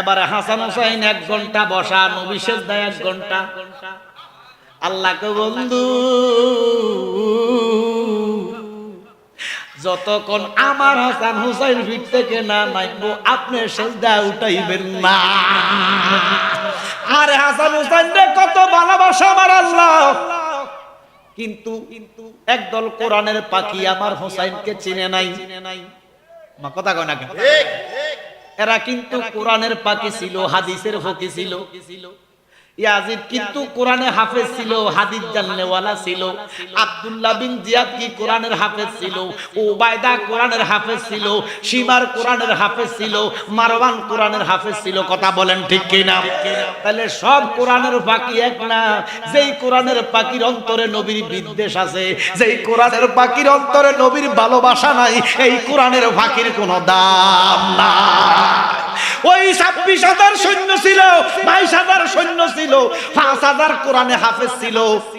এবারে হাসান হুসাইন 1 ঘন্টা বসা, নবী সেজদায় 1 ঘন্টা। আল্লাহকে বন্ধু যতক্ষণ আমার হাসান হুসাইন ফিট থেকে না নামবো আপনি সেজদা উঠাইবেন না। আরে হাসান হুসাইন রে কত ভালোবাসা আমার আল্লাহ, কিন্তু একদল কোরআনের পাখি আমার হুসাইনকে চিনে নাই। মা কথা কয় না কেন? এরা কিন্তু কোরআনের পাখি ছিল, হাদিসের ফকি ছিল। ইয়াজিদ কিন্তু কোরআনে হাফেজ ছিল, হাদিস জাননেওয়ালা ছিল। আব্দুল্লাহ বিন জিয়াদ কি কোরআনের হাফেজ ছিল, উবাইদা কোরআনের হাফেজ ছিল, শিমার কোরআনের হাফেজ ছিল, মারওয়ান কোরআনের হাফেজ ছিল। কথা বলেন ঠিক কি না? তাহলে সব কোরআনের পাখি এক না। যেই কোরআনের পাখির অন্তরে নবীর বিদ্বেষ আছে, যেই কোরআনের পাখির অন্তরে নবীর ভালোবাসা নাই, এই কোরআনের পাখির কোনো দাম না। ওই 26,000 সৈন্য ছিল, 22,000 সৈন্য ছিল, 5,000 কোরআনে হাফেজ ছিল,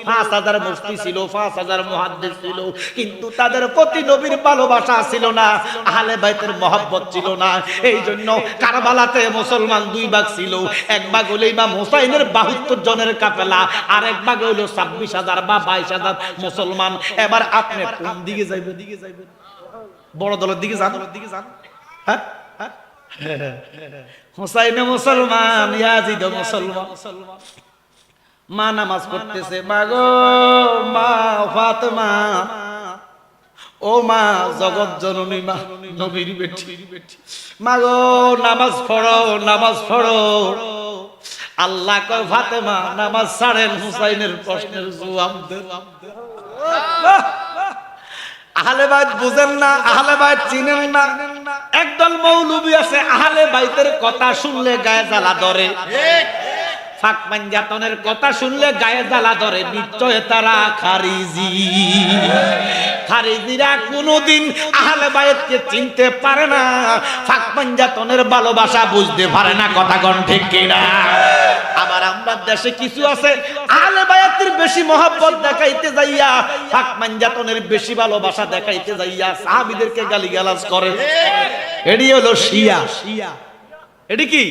5,000 মুফতি ছিল, 5,000 মুহাদ্দিস ছিল, কিন্তু তাদের প্রতি নবীর ভালোবাসা ছিল না, আহলে বাইতের মহব্বত ছিল না। এই জন্য কারবালাতে মুসলমান 2 ভাগ ছিল। এক ভাগ হলো ইমাম হুসাইনের 72 জনের কাফেলা, আর এক ভাগ হলো 26,000 বা 22,000 মুসলমান। এবার আপনি কোন দিকে যাইবেন? বড় দলের দিকে যান? হ্যাঁ, হুসাইন মুসলমান, ইয়াজিদ মুসলমান। মা নামাজ পড়তেছে, মা গো মা ফাতেমা, ও মা জগৎ জননী মা নবীর বেটি, মা গো নামাজ পড়ো, নামাজ পড়ো। আল্লাহ কয় ফাতেমা নামাজ ছাড়েন, হুসাইনের প্রশ্নের জবাব দেন। আহলে বাইত বুঝেন না, আহলে বাইত চিনেন না। একদল মৌলবী আছে আহলে বাইতের কথা শুনলে গায়ে জ্বালা ধরে, ফাক পাঞ্জাতনের কথা শুনলে গায়ে জ্বালা ধরে। নিশ্চয় তারা খারিজি। খারিজিরা কোনদিন আহলে বাইতকে চিনতে পারে না, ফাক পাঞ্জাতনের ভালোবাসা বুঝতে পারে না। কথা কোন ঠিক কিনা? আবার আমরা দেশে কিছু আছে আহলে বায়াতের বেশি মহব্বত দেখাইতে যাইয়া, ফাক পাঞ্জাতনের বেশি ভালোবাসা দেখাইতে যাইয়া সাহাবীদেরকে গালিগালাজ করে। এডি হলো শিয়া। এডি কি?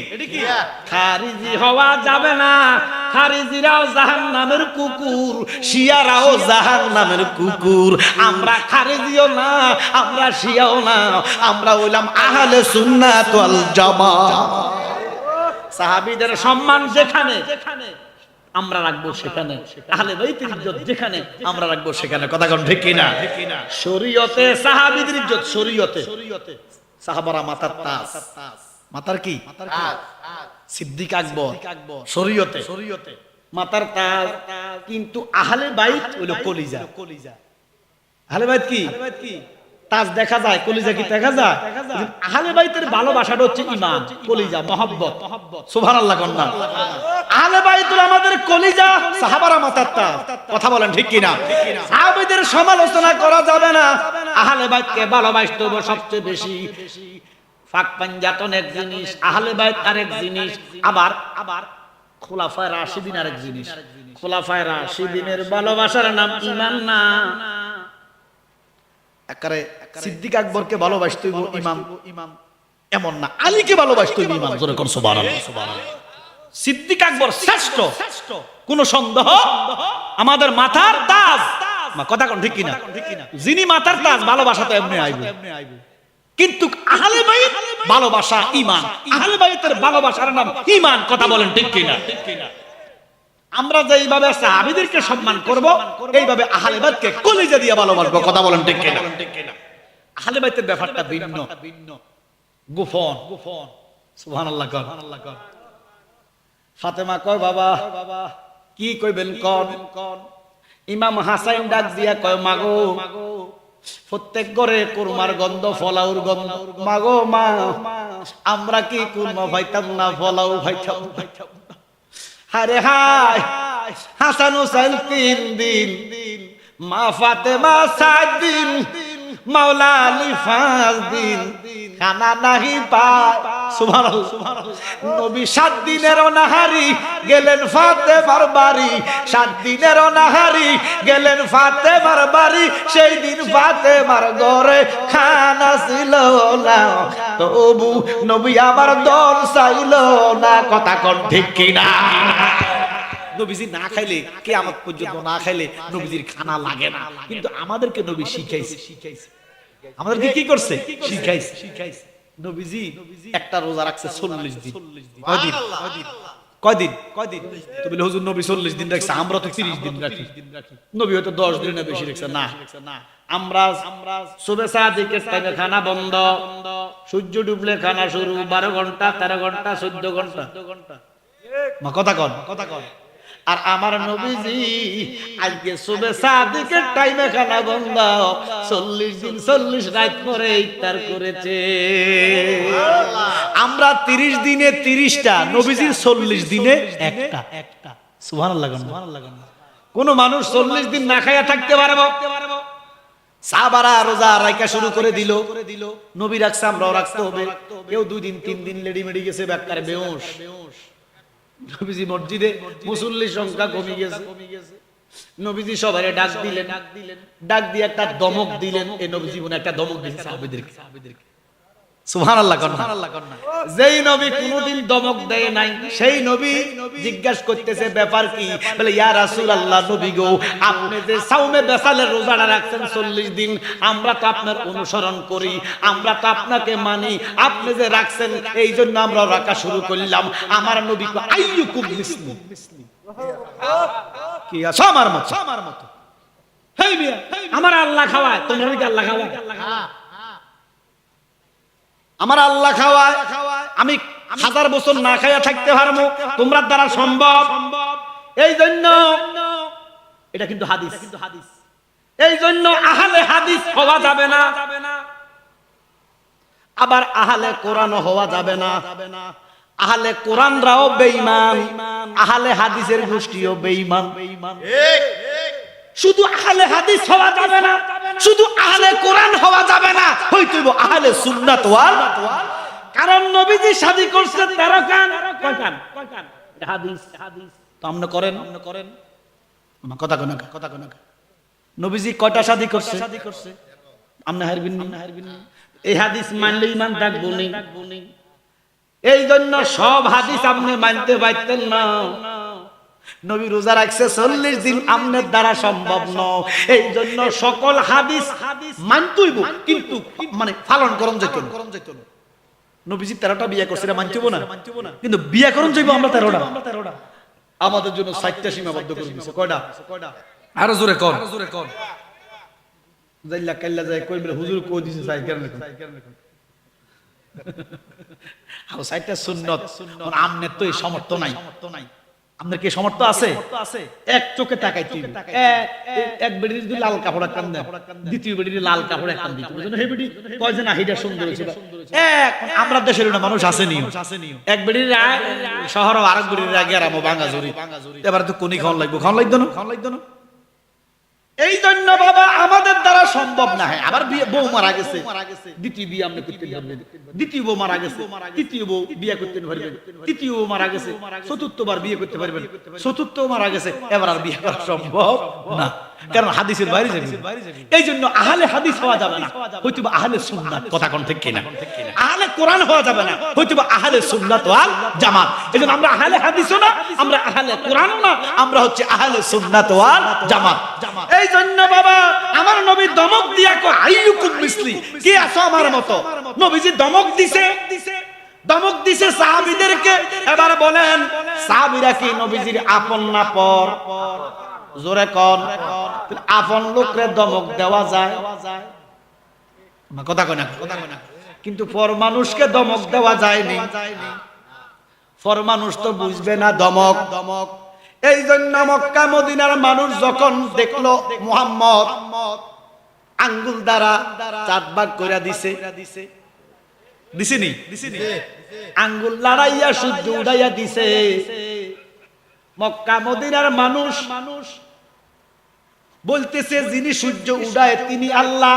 খারিজি হওয়া যাবে না। খারিজিরাও জাহান্নামের কুকুর, শিয়ারাও জাহান্নামের কুকুর। আমরা খারিজিও না, আমরা শিয়াও না, আমরা হইলাম আহলে সুন্নাত ওয়াল জামাত। সাহাবীদের সম্মান যেখানে আমরা রাখবো সেখানে, আহলে বাইতের ইজ্জত যেখানে আমরা রাখবো সেখানে। কথা কোন ঠিক কিনা? শরীয়তে সাহাবীদের ইজ্জত, শরীয়তে সাহাবারা মাথার তাজ। মাথার কি? সিদ্দিক আকবর শরীয়তে মাথার তাজ, কিন্তু আহলে বাইত হইল কলিজা। আহলে বাইত কি? তাজ দেখা যায়, কলিজা কি দেখা যায়? আহলে বাইতের ভালোবাসাটা হচ্ছে ঈমান, কলিজা, মহব্বত। সুবহানাল্লাহ কন্না। আহলে বাইত আমাদের কলিজা, সাহাবারা মাথার তাজ। কথা বলেন ঠিক কি না? সাহাবীদের সমালোচনা করা যাবে না, আহলে বাইতকে ভালোবাসতে হবে সবচেয়ে বেশি। ফাক পাঞ্জাতন এক জিনিস, আহলে বাইত আরেক জিনিস, আবার খুলাফায়ে রাশিদিন আরেক জিনিস। খুলাফায়ে রাশিদিনের ভালোবাসার নাম ঈমান না। একারে সিদ্দিক আকবরকে ভালোবাসতে হইব ইমাম এমন না, আলীকে ভালোবাসতে হইব ইমাম। জোরে কোন সুবহানাল্লাহ। সিদ্দিক আকবর শ্রেষ্ঠ, কোন সন্দেহ? আমাদের মাথার তাজ। কথা কোন ঠিক কিনা? যিনি মাথার তাজ, ভালোবাসা তো এমনি আইবে, কিন্তু আহলে বাইত ভালোবাসা ঈমান। আহলে বাইতের ভালোবাসার নাম ঈমান। কথা বলেন ঠিক কিনা? আমরা যেইভাবে সাহাবীদেরকে সম্মান করব, এইভাবে আহলে বাইতকে কলিজা দিয়ে ভালোবাসবো। কথা বলেন ঠিক কিনা? আহলে বাইতের ব্যাপারটা ভিন্ন, গোপন। সুবহানাল্লাহ কর। ফাতেমা কয় বাবা কি কইবেন কোন? ইমাম হাসান ডাক দিয়া কয় মাগো, প্রত্যেক ঘরে কুরমার গন্ধ, ফলাউর গন্ধ। মাগো মা, আমরা কি কুরমা পাইতাম না, ফলাউ পাইতাম না? আরে হায়, হাসান হুসাইন 3 দিন, মা ফাতেমা 7 দিন, মাওলা আলী 5 দিন খানা নাহি পায়। সুবহানাল্লাহ। নবী 7 দিনের অনাহারি গেলেন ফাতেমার বাড়ি, 7 দিনের অনাহারি গেলেন ফাতেমার বাড়ি। সেই দিন ফাতেমার ঘরে খানা ছিল না, তবু নবী আমার দল চাইল না। কথা কোন ঠিক কিনা? নবীজি না খাইলে, কিয়ামত পর্যন্ত না খাইলে নবীজির খানা লাগে না, কিন্তু আমাদেরকে নবী শিখাইছে। আমাদেরকে কি করছে? শিখাইছে। নবীজি একটা রোজা রাখছে 40 দিন। কয়দিন? তো বলে হুজুর নবী 40 দিন রাখছে, আমরা তো 30 দিন রাখি। নবী হয়তো 10 দিন না বেশি রাখছে। না, আমরা সুবে সাদিকের টাইমে খানা বন্ধ, সূর্য ডুবলে খানা শুরু, 12 ঘন্টা 13 ঘন্টা 14 ঘন্টা। মা কথা কন। আর আমার নবীজি আজকে সুবে সাদিকের টাইমে খানা বন্ধ, 40 দিন 40 রাত পরে ইফতার করেছে। আমরা 30 দিনে 30টা, নবীজি 40 দিনে একটা। সুবহানাল্লাহ। কোন মানুষ 40 দিন না খায়া থাকতে পারবো? সাহাবারা রোজা রাখা শুরু করে দিল। নবী রাখছে, আমরাও রাখতে হবে। কেউ 2 দিন 3 দিন লেডি মেডি গেছে, বেকার বেহুশ। নবীজি মসজিদে মুসল্লির সংখ্যা কমে গেছে। নবীজি সবারে ডাক দিলেন, ডাক দিয়ে একটা দমক দিলেন। এই নবী জীবনে একটা দমক দিলেন সাহাবীদেরকে। সুবহানাল্লাহ। যেই নবী কোনদিন দমক দেয় নাই, সেই নবী জিজ্ঞাসা করতেছে ব্যাপার কি? বলে ইয়া রাসূলুল্লাহ, নবী গো, আপনি যে সাওমে বেসালের রোজাটা রাখছেন 40 দিন, আমরা তো আপনার অনুসরণ করি, আমরা তো আপনাকে মানি। আপনি যে রাখছেন এই জন্য আমরা রাখা শুরু করলাম। আমার নবী কো আইয়ুকুম মিসলি, কি আছে আমার মত? হেই মিয়া, আমার আল্লাহ খাওয়ায়, তোমরা কি আল্লাহ খাওয়ায়? আমার আল্লাহ খাওয়ায়, আমি 1000 বছর না খাইয়া থাকতে পারবো, তোমরা দ্বারা সম্ভব। এই জন্য এটা কিন্তু হাদিস। এই জন্য আহলে হাদিস হওয়া যাবে না, আবার আহলে কোরআন হওয়া যাবে না। আহলে কোরআনরাও বেঈমান, আহলে হাদিসের গোষ্ঠীও বেঈমান। শুধু আহলে হাদিস হওয়া যাবে না, শুধু আহলে কোরআন হওয়া যাবে না, হইতে হবে আহলে সুন্নাত ওয়াল। কারণ নবীজি শাদী করছে 13 কান। কয় কান? এটা হাদিস। তো আপনি করেন আমার কথা কোন। নবীজি কয়টা শাদী করছে? আপনি হারবিন না। এই হাদিস মানলে ঈমান থাকবো না। এই জন্য সব হাদিস আপনি মানতে পারতেন না। নবী রোজা রাখছে 40 দিন, আপনার দ্বারা সম্ভব নয়। এই জন্য সকল হাদিস মানতেইব, কিন্তু মানে পালন করন যেত। নবীজি 13টা বিয়ে করছে, এটা মানতেইব না, কিন্তু বিয়ে করন যাইব আমরা 13টা। আমাদের জন্য 60টা সীমাবদ্ধ করে দিয়েছে। কয়টা? আরো জোরে কর। যাইলা কাইলা যায় কই বলে হুজুর কই দিছে 60 কেন? আর 60টা সুন্নাত। আমনে তো এই সামর্থ্য নাই। আপনার কি সামর্থ্য আছে? এক চোখে তাকাই তুই এক বেডির যদি লাল কাপড় একখান দেন, দ্বিতীয় বেডির লাল কাপড় একখান দিতে বুঝলেন, হে বেডি কয় যে না এটা সুন্দর হয়েছে। এক আমরা দেশের না মানুষ আসেনি, এক বেডির শহর আরেক বেডির আগে আরামো ভাঙা জুরি, এবারে তো কোনি খাওয়ান লাগবো না। এই জন্য বাবা আমাদের দ্বারা সম্ভব না। আবার বউ মারা গেছে, দ্বিতীয় বিয়ে আপনি করতে পারবেন, দ্বিতীয় বউ মারা গেছে, তৃতীয় বউ বিয়ে করতে পারবেন, তৃতীয় বউ মারা গেছে, চতুর্থবার বিয়ে করতে পারবেন, চতুর্থ মারা গেছে, এবার আর বিয়ে করা সম্ভব না, কারণ হাদিসের বাইরে যাবে। এই জন্য আহলে হাদিস হওয়া যাবে না, হয়তো আহলে সুন্নাত। কথা কোন ঠিক কিনা? আহলে কোরআন হওয়া যাবে না, হয়তো আহলে সুন্নাত ওয়াল জামাত। এই জন্য আমরা আহলে হাদিসও না, আমরা আহলে কোরআনও না, আমরা হচ্ছে আহলে সুন্নাত ওয়াল জামাত। এই জন্য বাবা আমার নবী দমক দিয়া কো আইয়ুকুম মিসলি, কে আছো আমার মতো? নবীজি দমক দিছে সাহাবীদেরকে। এবার বলেন সাহাবীরা কি নবীজির আপন না পর? জোরে কোন। আপন লোকরে দমক দেওয়া যায়? কথা কয় না। কিন্তু পর মানুষকে দমক দেওয়া যায়নি। পর মানুষ তো বুঝবে না দমক। এই জন্য মক্কা মদিনার মানুষ যখন দেখলো মুহাম্মদ আঙ্গুল দ্বারা 4 ভাগ করে দিছেনি, আঙ্গুল লড়াইয়া সূর্য উড়াইয়া দিছে। মক্কা মদিনার মানুষ বলতেছে যিনি সূর্য উড়ায় তিনি আল্লাহ,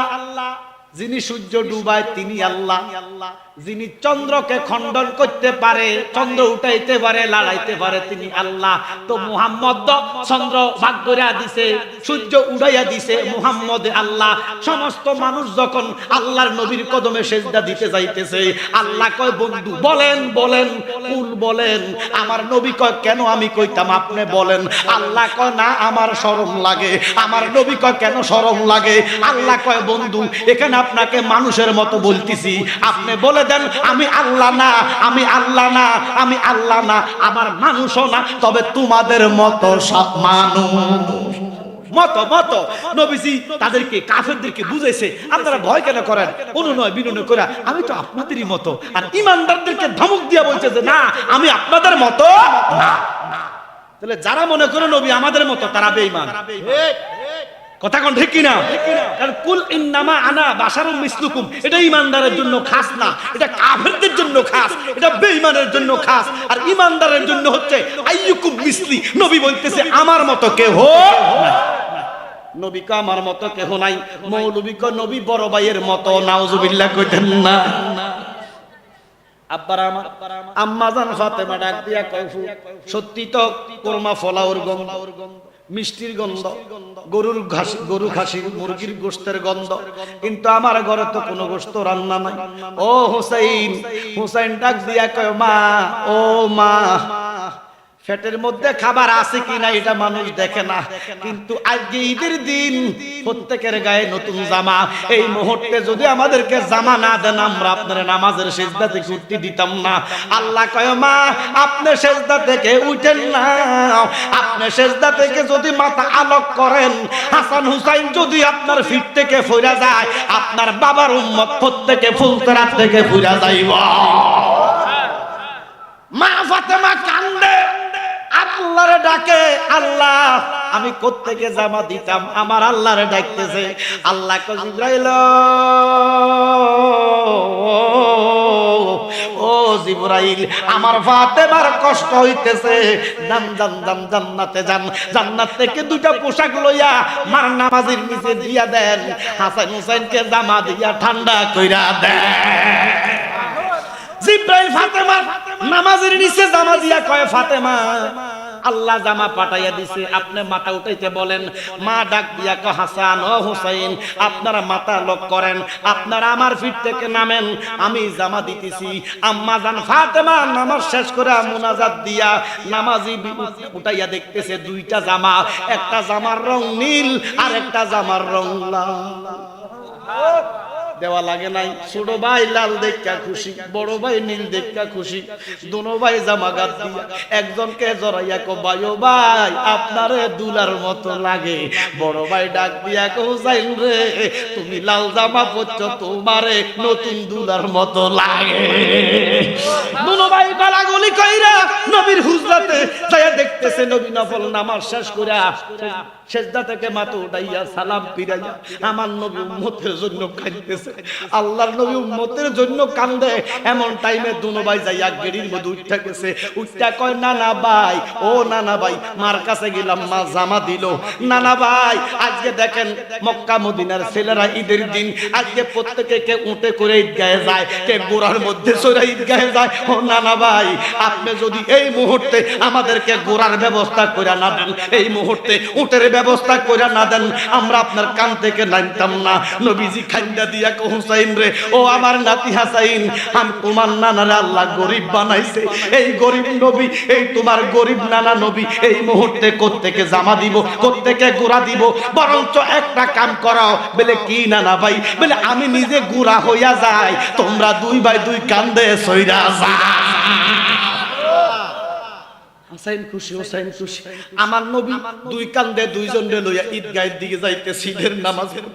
যিনি সূর্য ডুবায় তিনি আল্লাহ, যিনি চন্দ্রকে খণ্ডন করতে পারে, চন্দ্র উঠাইতে পারে, লড়াইতে পারে, তিনি আল্লাহ। তো মুহাম্মদ চন্দ্র ভাগ করে দিছে, সূর্য উড়াইয়া দিছে, মুহাম্মদ আল্লাহ। সমস্ত মানুষ যখন আল্লাহর নবীর কদমে সেজদা দিতে যাইতেছে, আল্লাহ কয় বন্ধু বলেন বলেন কুল বলেন। আমার নবী কয় কেন আমি কইতাম, আপনি বলেন। আল্লাহ কয় না আমার শরম লাগে। আমার নবী কয় কেন শরম লাগে? আল্লাহ কয় বন্ধু এখানে আপনাকে মানুষের মতো বলতেছি, আপনি বলে দেন আমি আল্লাহ না, আমি আল্লাহ না, আমি আল্লাহ না, আমার মানুষও না, তবে তোমাদের মতো সব মানুষ। মতো মতো নবীজি তাদেরকে কাফেরদেরকে বুঝাইছে, আপনারা ভয় কেন করেন, অনুনয় বিনয় করে আমি তো আপনাদেরই মতো। আর ঈমানদারদেরকে ধমক দিয়ে বলছে যে না আমি আপনাদের মতো না। তাহলে যারা মনে করে নবী আমাদের মতো তারা বেঈমান। কথা কোন ঠিক কিনা? কারণ কুল ইন্নামা আনা বাশারুম মিসলুকুম, এটা ঈমানদারের জন্য খাস না, এটা কাফেরদের জন্য খাস, এটা বেঈমানের জন্য খাস। আর ঈমানদারের জন্য হচ্ছে আইয়ুকুম মিসলি। নবী বলতেছে আমার মতো কেহ নাই। নবী কা আমার মতো কেহ নাই। মৌলবী কা নবী বড় ভাইয়ের মতো, নাউজুবিল্লাহ কইতেন না। আব্বার আমার আম্মা জান ফাতেমা ডাক দিয়া কয় সত্যি তো কোরমা ফলাউর গন্ধ, মিষ্টির গন্ধ, গরুর ঘাস, গরু খাসির মুরগির গোশতের গন্ধ, কিন্তু আমার ঘরে তো কোনো গোশত রান্না নাই। ও হুসাইন, হুসাইন ডাক দিয়া কয় মা, ও মা, পেটের মধ্যে খাবার আছে কিনা এটা মানুষ দেখে না, কিন্তু আজকে ঈদের দিন প্রত্যেকের গায়ে নতুন জামা। এই মুহূর্তে যদি আমাদেরকে জামা না দেন আমরা আপনার নামাজের সিজদা থেকে উঠতে দিতাম না। আল্লাহ কয় মা আপনি সিজদা থেকে উঠেন না, আপনি সিজদা থেকে যদি মাথা আলোক করেন, হাসান হুসাইন যদি আপনার ফিট থেকে ফিরে যায়, আপনার বাবার উম্মত প্রত্যেকে ফুলতরাত থেকে ফিরে যাইব। মা ফাতেমা কান্দে, আল্লাহরে ডাকে, আল্লাহ আমি কোত্থেকে জামা দিতাম, আমার আল্লাহরে ডাকতেছে। আল্লাহ কয় জিবরাইল, ও জিবরাইল আমার ফাতেমার কষ্ট হইতেছে, যান যান যান জান্নাতে যান, জান্নাত থেকে দুইটা পোশাক লইয়া মার নামাজের নিচে দিয়া দেন, হাসান হুসাইনকে জামা দিয়া ঠান্ডা কইরা দেন। জিবরাইল ফাতেমার নামাজের নিচে জামা দিয়া কয় ফাতেমা আল্লাহ জামা পাঠাইয়া দিছে, আপনি মাথা উঠাইতে বলেন। মা ডাক দিয়া কয় হাসান ও হুসাইন আপনারা মাথা লক করেন, আপনারা আমার ফিট থেকে নামেন, আমি জামা দিতেছি। আম্মা জান ফাতেমা নামাজ শেষ করে মুনাজাত দিয়া নামাজি উঠাইয়া দেখতেছে দুইটা জামা, একটা জামার রং নীল আর একটা জামার রং লাল। দেওয়া লাগে নাই। ছোট ভাই লাল দেখা খুশি, বড় ভাই নীল দেখা খুশি, দুনো ভাই জামা গাত দিয়া একজনকে জড়াইয়া কো ভাই ও ভাই আপনারে দুলার মতো লাগে। বড় ভাই ডাক দিয়া কো হুসাইন রে তুমি লাল জামা পরছো, তোমারে নতুন দুলার মতো লাগে। দুনো ভাই গলাগলি কইরা নবীর হুজরাতে যায়া দেখতেছে নবী নফল নামাজ শেষ কইরা সেজদা থেকে মাথা উঠাইয়া সালাম ফিরাইয়া আমার নবী উম্মতের জন্য কাঁদতেছে। আল্লাহর নবী উম্মতের জন্য কান্দে। এমন টাইমে দুনো ভাই যাইয়া গেড়ির মধ্যে উঠা গেছে, উঠা কয় নানা ভাই, ও নানা ভাই মার কাছে গেলাম, মা জামা দিল। নানা ভাই আজকে দেখেন মক্কা মদিনার ছেলেরা ঈদের দিন আজকে প্রত্যেকে কে উঠে করে ঈদগাহে যায়, কে গোড়ার মধ্যে সরে ঈদগাহে যায়। ও নানা ভাই আপনি যদি এই মুহূর্তে আমাদেরকে গোড়ার ব্যবস্থা করে না দেন, এই মুহূর্তে উটের ব্যবস্থা করে না দেন, আমরা আপনার কান থেকে নামতাম না। নবীজি খান্দা দিয়া কো হুসাইন রে ও আমার নাতি হাসাইন, আমি তোমার নানারে আল্লাহ গরিব বানাইছে, এই গরিব নবী, এই তোমার গরিব নানা নবী এই মুহূর্তে কোত্থেকে জামা দিব, কোত্থেকে গোড়া দিব, বরঞ্চ একটা কাম করাও। বলে কি নানা ভাই? বলে আমি নিজে গোড়া হইয়া যাই, তোমরা দুই ভাই দুই কান্দে সইরা যা। হুসাইন খুশি, হুসাইন খুশি। আমার নবী দুই কান্দে দুইজন রে লইয়া ঈদগাহের দিকে যাইতে ঈদের নামাজের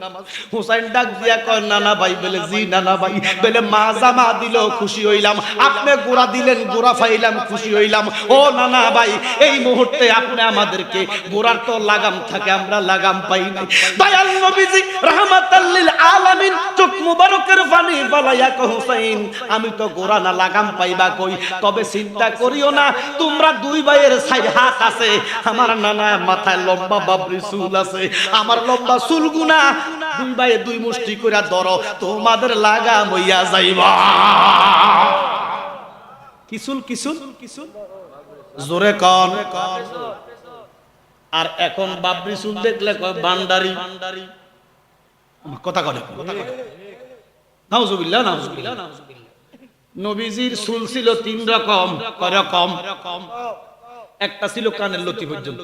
হুসাইন ডাক দিয়া কয় নানা ভাই? বলে জি নানা ভাই। বলে মা জামা দিল খুশি হইলাম, আপনি গোড়া দিলেন গোড়া পাইলাম খুশি হইলাম। ও নানা ভাই এই মুহূর্তে আপনি আমাদেরকে গোড়ার তো লাগাম থাকে, আমরা লাগাম পাই নাই। দয়াল নবীজি রাহমাতাল লিল আলামিন চোখ মুবারকের পানি বালাইয়া কয় হুসাইন আমি তো গোড়া না লাগাম পাইবা কই? তবে চিন্তা করিও না, তোমরা দুই ভাইয়ের সাইড হাত আছে, আমার নানা মাথায় লম্বা বাবরি চুল আছে, আমার লম্বা চুলগুনা দুই ভাইয়ে দুই মুষ্টি কইরা ধরো, তোমাদের লাগাম হইয়া যাইবা। কিসুল কিসুল কিসুল জোরে কন। আর এখন বাবরি চুল দেখলে কয় বান্ডারি। কথা কয় নাউজুবিল্লাহ নাউজুবিল্লাহ। নবীজির চুল ছিল তিন রকম। কয় রকম? একটা ছিল কানের লতি পর্যন্ত,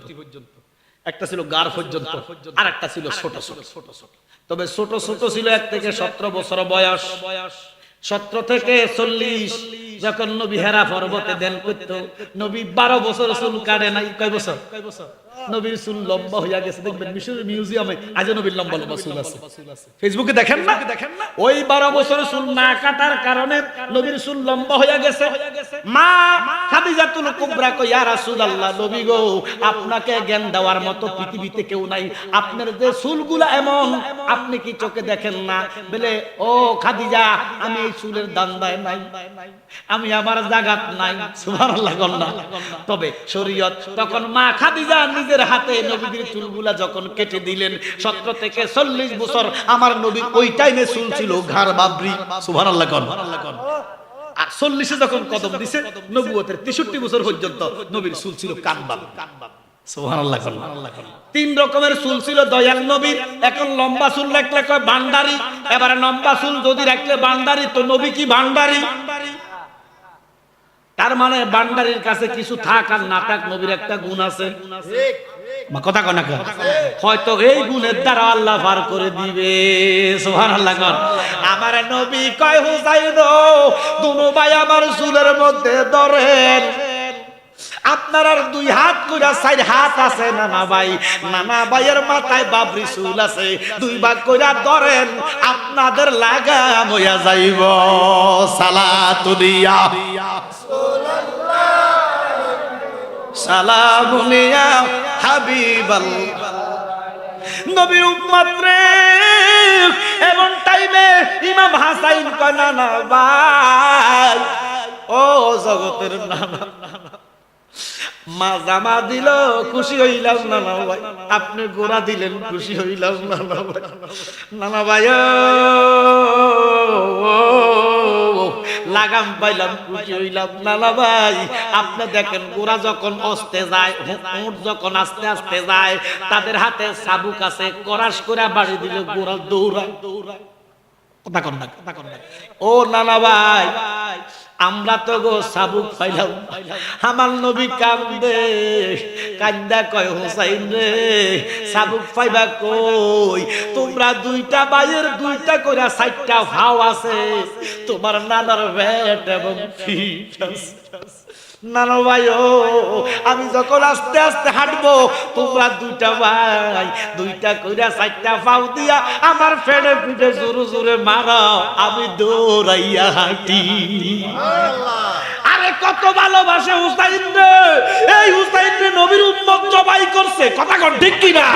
একটা ছিল গার পর্যন্ত, আর একটা ছিল ছোট ছোট। তবে ছোট ছোট ছিল 1 থেকে 17 বছর বয়স। 17 থেকে 40 যখন নবী হেরা পর্বতে দেন করতো, নবী 12 বছর চুল কাটে নাই। কয় বছর? নবীর চুল লম্বা হইয়া গেছে। দেখবেন মিশরের মিউজিয়ামে আজ নবীর লম্বা লম্বা চুল আছে, ফেসবুকে দেখেন না? ওই 12 বছর চুল না কাটার কারণে নবীর চুল লম্বা হইয়া গেছে। মা খাদিজাতুল কুবরা কয়, ইয়া রাসূলুল্লাহ, নবী গো, আপনাকে জ্ঞান দেওয়ার মতো পৃথিবীতে কেউ নাই। আপনার যে চুলগুলা এমন, আপনি কি চোখে দেখেন না? বলে, ও খাদিজা, আমি এই চুলের দান্দায় নাই, আমি আমার জাগাত নাই। সুবহানাল্লাহ না? তবে শরীয়ত তখন মা খাদিজা নিজের হাতে নবীর চুলগুলা যখন কেটে দিলেন, 17 থেকে 40 বছর আমার নবীর ওই টাইমে চুল ছিল ঘাড় বাবরি। সুবহানাল্লাহ কোন। আর 40 যখন কদম দিছে, নবুয়তের 63 বছর পর্যন্ত নবীর চুল ছিল কানবাব। সুবহানাল্লাহ কোন। 3 রকমের চুল ছিল দয়াল নবীর। এখন লম্বা চুল রাখলে কয় বান্ডারি, এবারে লম্বা চুল যদি রাখলে বান্ডারি, তো নবী কি বান্ডারি? তার মানে বান্ডারির কাছে কিছু থাক আর না থাক, নবীর একটা গুণ আছে। কথা কয় না? হয়তো এই গুণের দ্বারা আল্লাহ পার করে দিবে। সুবহানাল্লাহ। আমার নবী কয়, হুসাইন, দুনো ভাই আমার চুলের মধ্যে ধরেন। আপনার আর 2 হাত কইরা 4 হাত আছে নানা ভাই, নানা ভাইয়ের মাথায় বাবরি চুল আছে, 2 ভাগ কইরা ধরেন, আপনাদের লাগাম হইয়া যাইব। সালাতুলিয়া সালামুলিয়া হাবিবাল্লাহ। নবীর উম্মত রে, এমন টাইমে ইমাম হাসাইন কয়, নানা ভাই, ও জগতের নানা, মা জামা দিল খুশি হইলাম নানা ভাই, আপনি গোড়া দিলেন খুশি হইলাম নানা ভাই। নানা ভাই লাগাম পাইলাম খুশি হইলাম নানা ভাই। আপনি দেখেন, গোড়া যখন অস্তে যায়, উট যখন আস্তে আস্তে যায়, তাদের হাতে চাবুক আছে, করাস করে বাড়ি দিলে গোড়া দৌড়ায় দৌড়ায়। কথা কন না? ও নানা ভাই, আমরা তো গো চাবুক পাইলাম। আমার নবী কান্দে, কান্দা কয়, হুসাইন রে, চাবুক পাইবা কই? তোমরা 2টা ভাইয়ের 2টা করে 4টা ভাও আছে, তোমার নানার পেট এবং পিঠ আছে। নানা ভাই, আমি যখন আস্তে আস্তে হাঁটবো, তোমরা 2টা ভাই 2টা কইরা 4টা পাও দিয়া আমার ফেড়ে পিঠে জোরে জোরে মারাও, আমি দৌড়াইয়া হাঁটি। আরে কত ভালোবাসে হুসাইন রে! এই হুসাইন রে নবীর উম্মত জবাই করছে। কথা কন ঠিক কি না?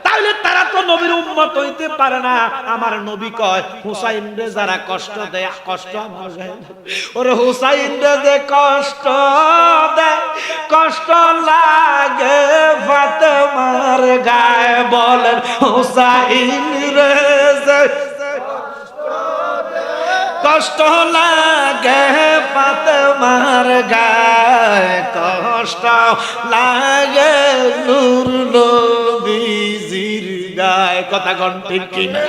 তাহলে তারা তো নবীর উম্মত হইতে পারে না। আমার নবী কয়, হুসাইন রে যারা কষ্ট দেয়, কষ্ট আমার গায়ে, ওরে হুসাইন রে যে কষ্ট দেয়, কষ্ট লাগে ফাতেমার গায়ে। বলেন, হুসাইন রে যে কষ্ট লাগে ফাতেমার গায়ে, কষ্ট লাগে নূর নবীজির গায়ে। কথা কোন ঠিক কি না?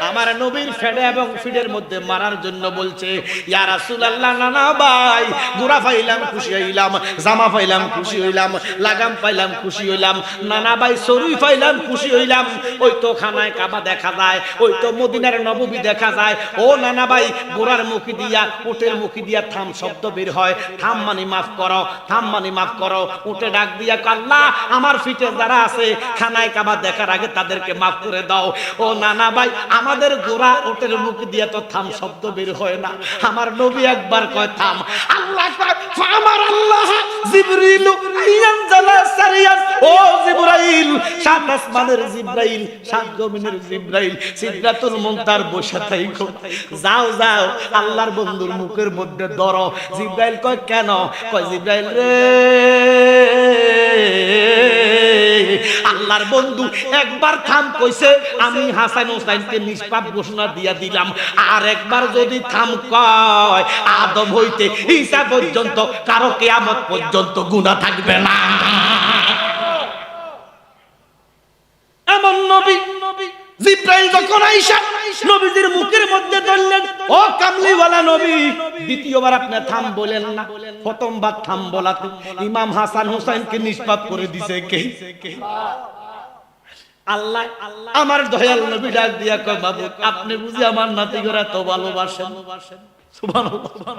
আমার নবীর ফেড়ে এবং ফিডের মধ্যে মারার জন্য বলছে, ইয়া রাসূলুল্লাহ, নানা ভাই, গোড়া পাইলাম খুশি হইলাম, জামা পাইলাম খুশি হইলাম, লাগাম পাইলাম খুশি হইলাম, নানা ভাই সরুই পাইলাম খুশি হইলাম। ওই তো খানায় কাবা দেখা যায়, ওই তো মদিনার নববী দেখা যায়। ও নানা ভাই, গোড়ার মুখি দিয়া, উটের মুখি দিয়া থাম শব্দ বের হয়। থাম মানে মাফ করো, থাম মানে মাফ করো। উটে ডাক দিয়া, আল্লাহ, আমার ফিটে যারা আছে খানায় কাবা দেখার আগে তাদেরকে মাফ করে দাও। ও নানা ভাই, আমাদের গোড়া ওটের মুখ দিয়ে তো থাম শব্দ বের হয় না। আমার নবী একবার কয় থাম, আল্লাহ কয় ফামার আল্লাহ জিবরিল ইয়ানজালা সারিয়ান। ও জিবরাইল, 7 আসমানের জিবরাইল, 7 জমিনের জিবরাইল, সিদরাতুল মুনতাহার বসে থাইকো, যাও যাও আল্লাহর বন্ধুর মুখের মধ্যে ধরো। জিবরাইল কয় কেন? কয় জিবরাইল রে, আল্লাহর বন্ধু একবার থাম কইছে, আমি হাসান হোসেনকে নিষ্পাপ ঘোষণা দিয়া দিলাম। আর একবার যদি থাম কয়, আদম হইতে ঈসা পর্যন্ত কারো কিয়ামত পর্যন্ত গুনাহ থাকবে না। এমন নবী জিব্রাইল যখন আয়েশা নবীজির মুখের মধ্যে ধরলেন, ও কামলিওয়ালা নবী, দ্বিতীয়বার আপনি থাম বলেন না, প্রথমবার থাম বলাতে ইমাম হাসান হোসেনকে নিষ্পাপ করে দিছে কে? আল্লাহ। আমার দয়াল নবী ডাক দিয়া কয়, বাবু আপনি বুঝি আমার নাতিগরা তো ভালোবাসেন? সুবহানাল্লাহ।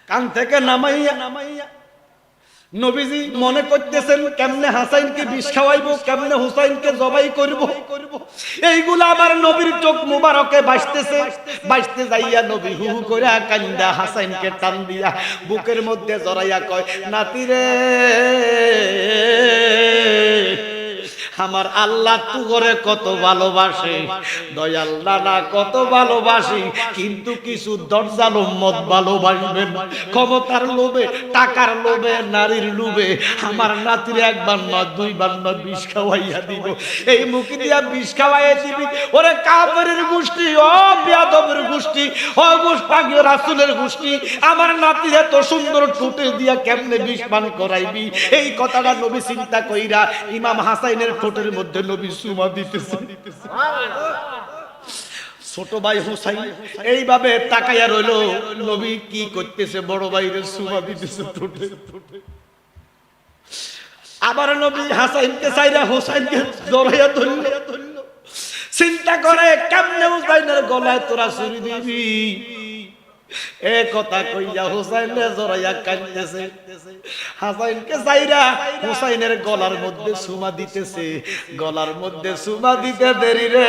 কান থেকে নামাইয়া নবীজি মনে করতেছেন কেমনে হাসাইনকে বিষ খাওয়াইবো, কেমনে হুসাইনকে জবাই করব। এইগুলা আমার নবীর চোখ মুবারকে বাজতে যাইয়া নবী হু হু করে কান্দা হাসাইনকে টান দিয়া বুকের মধ্যে জড়াইয়া কয়, নাতিরে আমার আল্লাহ তু করে কত ভালোবাসে, দয়াল নানা কত ভালোবাসি, কিন্তু কিছু দরজাল উম্মত ভালোবাসবেন ক্ষমতার লোভে, টাকার লোভে, নারীর লোভে আমার নাতির একবার না দুইবার না বিষ খাওয়াইয়া দিব। এই মুখ দিয়া বিষ খাওয়াইয়া দিবি, ওরে কাফেরের গোষ্ঠী, ও বিয়াদবের গোষ্ঠী, ও গোষ্ঠী রাসূলের গোষ্ঠী, আমার নাতির এত সুন্দর ঠোঁটে দিয়া কেমনে বিষ পান করাইবি? এই কথাটা নবী চিন্তা কইরা ইমাম হাসাইনের ঠোঁটের মধ্যে নবী সুমা দিতেছে। ছোট ভাই হুসাইন এইভাবে তাকাইয়া রইল, নবী কি করতেছে? বড় ভাইরে সুমা দিতেছে ঠোঁটে। আবার নবী হাসাইনকে চাইরা হুসাইনকে জড়াইয়া ধরল। চিন্তা করে কেমনে হুসাইনের গলায় তোরা ছুরি দিবি? এ কথা কইয়া হুসাইনে জড়াইয়া কাঁদতেছে। হাসাইনকে চাইরা হুসাইনের গলার মধ্যে সুমা দিতেছে। গলার মধ্যে সুমা দিতে দেরি রে,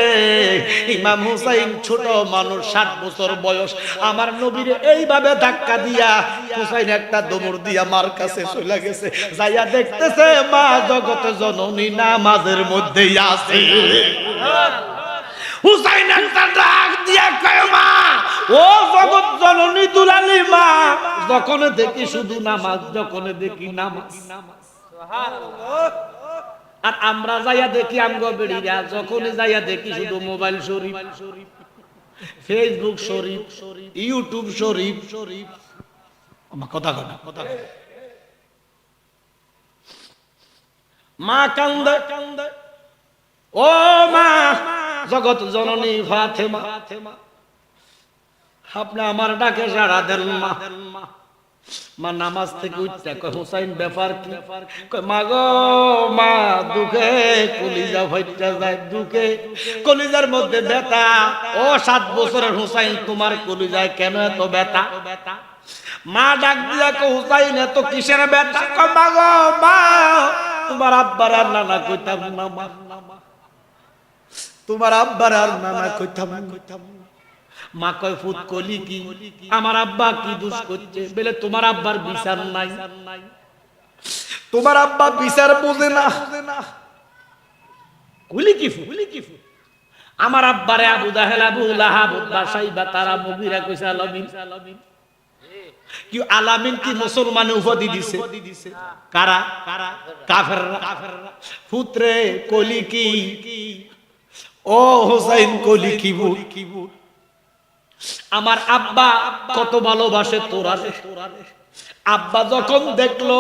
ইমাম হুসাইন ছোট মানুষ, 60 বছর বয়স, আমার নবীর এইভাবে ধাক্কা দিয়া হুসাইন একটা দমড় দিয়া মার কাছে চলে গেছে। যাইয়া দেখতেছে মা জগত জননী নামাজের মধ্যেই আছে। হুসাইন একটা ডাক দিয়া কয়, মা ও জগৎ জননী দুলালী মা, যখন দেখি শুধু নামাজ, যখন দেখি নামাজ। আর আমরা যাইয়া দেখি আমগো বেড়িরা, যখন যাইয়া দেখি শুধু মোবাইল শরীফ, ফেসবুক শরীফ, ইউটিউব শরীফ। আমার কথা মা কান্দে, ও মা জগৎ জননী ফাতেমা, আপনি আমার ডাকে সাড়া দেন মা। মা নামাজ থেকে উঠতে কয়, হুসাইন ব্যাপার কি? কয়, মা গো মা, দুঃখে কলিজা ফাইটা যায়, দুঃখে কলিজার মধ্যে ব্যথা। ও 7 বছরের হুসাইন, তোমার কলিজায় কেন এত ব্যথা? মা ডাক দিয়া কয়, হুসাইন এত কিসের ব্যথা? কয়, মা গো মা, তোমার আব্বার আর নানা কইতাম না মা, তোমার আব্বার আর নানা কইতাম। মা কয়, ফুত কলি কি? আমার আব্বা কি দোষ করছে? বলে তোমার আব্বার বিচার নাই, তোমার আব্বা বিচার বোঝে না। কলি কি ফু? আমার আব্বারে আবু জাহেল, আবু লাহাব, বাসাইবা তারা মুগিরা কইছে আলামিন। কি আলামিন কি মুসলমান উপাধি দিছে? কারা? কাফেররা। পুত্রে কলি কি? ও হুসাইন কলি কি? আমার আব্বা কত ভালোবাসে তোরা। আব্বা যখন দেখলো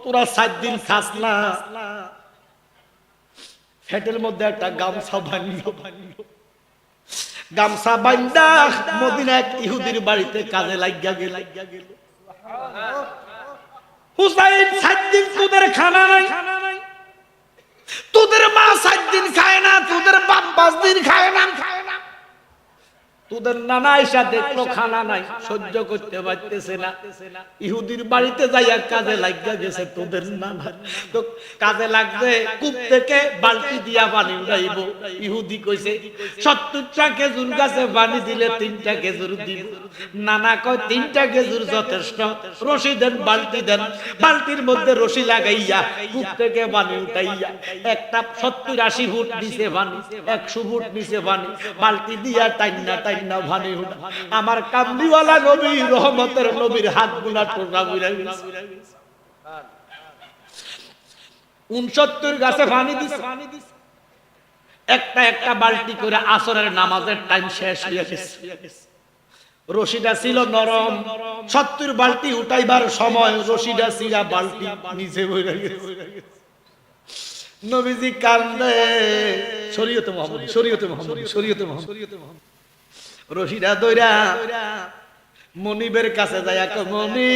তোরা 7 দিন খাস না, ফেটের মধ্যে একটা গামছা বাঁধলো। গামছা বাঁধা মদিনা এক ইহুদির বাড়িতে কাজে লাগিয়া গেল। হুসাইন 7 দিন তোদের খানা নাই, তোদের মা 7 দিন খায় না, তোদের বাপ 5 দিন খায় না, তোদের নানা আয়েশা দেখলো খানা নাই, সহ্য করতে পারতেছে না। ইহুদির বাড়িতে যাইয়া কাজে লাগিয়া গেছে তোদের নানা। তো কাজে লাগবে, কূপ থেকে বালতি দিয়া পানি উঠাইব। ইহুদি কইছে 70টা খেজুর গাছে পানি দিলে 3টা খেজুর দিব। নানা কয় 3টা খেজুর যথেষ্ট, রশি দেন, বালতি দেন। বালতির মধ্যে রশি লাগাইয়া কূপ থেকে পানি উঠাইয়া একটা 70-80 ফুট নিচে পানি, 100 ফুট নিচে পানি, বালতি দিয়া টাইনা ভানি উঠা। আমার কামলিওয়ালা নবী, রহমতের নবীর হাত গুলা টোটা বুইরা গেছে। 69 গাছে পানি দিছে, একটা একটা বালতি করে আসরের নামাজের টাইম শেষ হয়ে গেছে। রশিটা ছিল নরম, 70 বালতি উঠাইবার সময় রশিটা ছিঁড়া বালতি নিচে পড়ে গেছে। নবীজি কান্দে, শরীয়তে মুহাম্মদ, শরীয়তে মুহাম্মদ, শরীয়তে মুহাম্মদ। রশিটা দইরা মনিবের কাছে যায়, মনি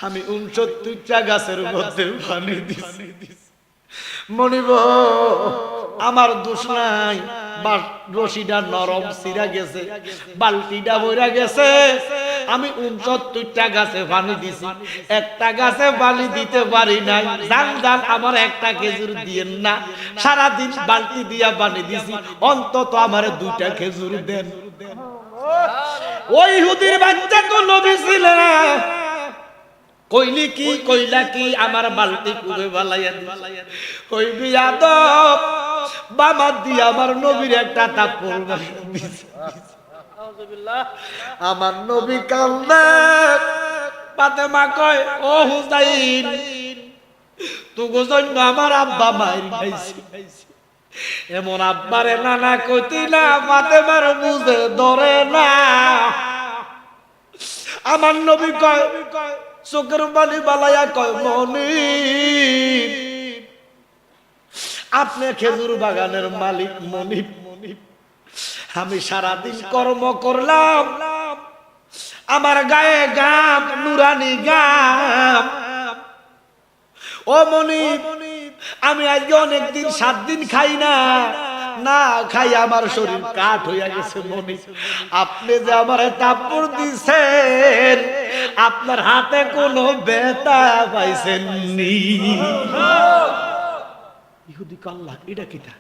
আমি 69টা গাছের মধ্যে পানি দিছি, মনিব আমার দোষ নাই, রশিটা নরম ছিঁড়া গেছে, বালতিটা ভরা গেছে, আমি 69টা গাছে পানি দিছি, একটা গাছে পানি দিতে পারি নাই, জান জান আমার একটা খেজুর দিয়েন না, সারাদিন বালতি দিয়া পানি দিছি, অন্তত আমার 2টা খেজুর দেন। ওই ইহুদির বাচ্চা তো নবী ছিল না, কইলি কি কইলা কি আমার বালতি কুবে বালাইয়া ওই বিয়াদব বাবা দিয়ে আমার নবীর একটা তাপর দিছে। আমার নবী কান্দে, ফাতেমা কয় ও হুসাইন তুগো জন্য আমার আব্বা মাইর খাইছে। এমন আব্বারে নানা কইতি না, ফাতেমার বুঝে ধরে না। আমার নবী কয় চোখের পানি বালাইয়া কয় মনি আপনি খেজুর বাগানের মালিক মনিব, আমি সারাদিন কর্ম করলাম, আমার গায়ে গাম নুরানি গাম, ও মনিব আমি আজকে অনেকদিন 7 দিন খাই না, না খাই আমার শরীর কাঠ হইয়া গেছে। মনি আপনি যে আমার তাপড় দিছেন, আপনার হাতে কোনো ব্যথা পাইছেন নি? ইহুদি কাল্লা, এটা কিটা,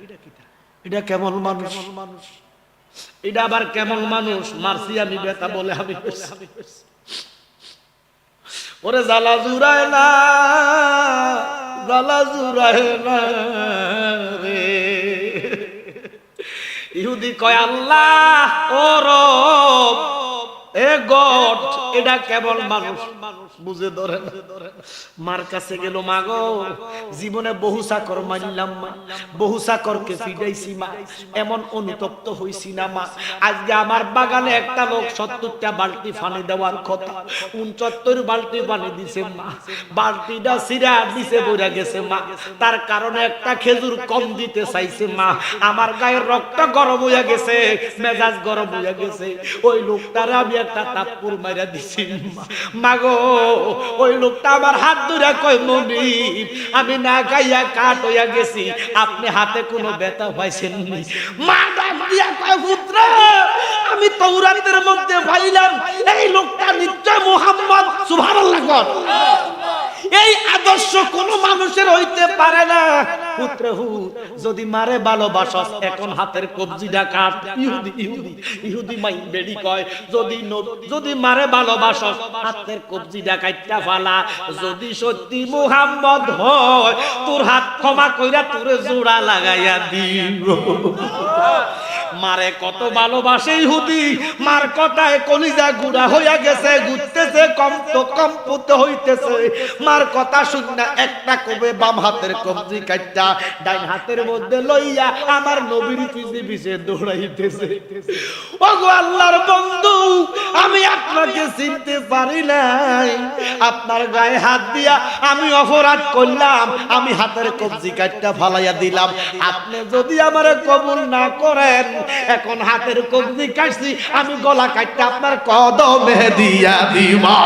এটা কেমন মানুষ, এটা আবার কেমন মানুষ? মারছি আমি ব্যথা বলে আমি ওরে জ্বালা জুড়ায় না, জ্বালা জুড়ায় না রে। ইহুদি কয় আল্লাহ ও রব এ গড, এটা কেবল মানুষ বুঝে ধরে না। মার কাছে গেল, মা গো জীবনে বহু চাকর মারলাম মা, বহু চাকরকে ফিডাইছি মা, এমন অনুতপ্ত হইছি না মা, আজকে আমার বাগানে একটা লোক 70টা বালতি পানি দেওয়ার কথা, 69 বালতি পানি দিছে মা, বালতিটা ছিঁড়া নিচে পড়ে গেছে মা, তার কারণে একটা খেজুর কম দিতে চাইছে মা, আমার গায়ের রক্ত গরম হয়ে গেছে, মেজাজ গরম হয়ে গেছে, ওই লোকটারে আমি একটা তাপ্পুর মাইরা দিছি মা গো। ওই লোকটা আমার হাত ধরে কয় মনি আমি না খাইয়া কাঠ হইয়া গেছি, আপনি হাতে কোনো ব্যথা পাইছেন নি? মা ডাক দিয়া কয় পুত্র আমি তাওরাতের মধ্যে পাইলাম এই লোকটা নিশ্চয় মুহাম্মদ, সুবহানাল্লাহ কর। এই আদর্শ কোন মানুষের হইতে পারে না। পুত্র যদি মারে ভালোবাসস এখন হাতের কবজিটা কাট। ইহুদি মাই বেডি কয় যদি মারে ভালোবাসস হাতের কবজিটা কাটটা ফালা, যদি সত্যি মুহাম্মদ হয় তোর হাত ক্ষমা কইরা তোরে জোড়া লাগাইয়া দিব। মারে কত ভালোবাসে ইহুদি, মার কথায় কলিজা গুড়া হইয়া গেছে, ঘুরতেছে কম্পিত হইতেছে। মার কথা শুনে একটা কবে বাম হাতের কবজি কাটটা ডাইন হাতের মধ্যে লইয়া আমার নবীর পিছে পিছে দৌড়াইতেছে। ওগো আল্লাহর বন্ধু আমি আপনাকে চিনতে পারি নাই, আপনার গায়ে হাত দিয়া আমি অপরাধ করলাম, আমি হাতের কবজি কাটটা ফালাইয়া দিলাম, আপনি যদি আমারে কবুল না করেন এখন হাতের কবজি কাটছি আমি গলা কাটটা আপনার কদমে দিয়া দিবা।